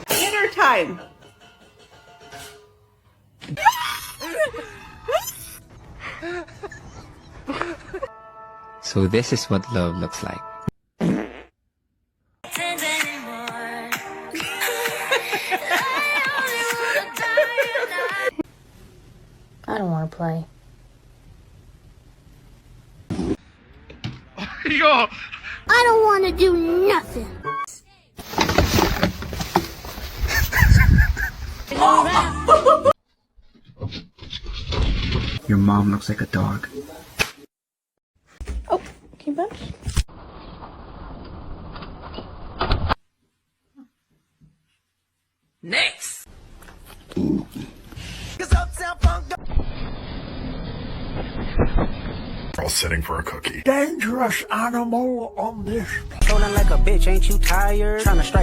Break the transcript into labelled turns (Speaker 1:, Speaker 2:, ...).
Speaker 1: Dinner time.
Speaker 2: So this is what love looks like.
Speaker 3: I don't want to play.
Speaker 4: I don't want to do nothing.
Speaker 2: Your mom looks like a dog.
Speaker 3: Oh, can you bounce?
Speaker 1: Next.
Speaker 5: All sitting for a cookie.
Speaker 6: Dangerous animal on this.
Speaker 7: Rolling like a bitch, ain't you tired? Trying to strike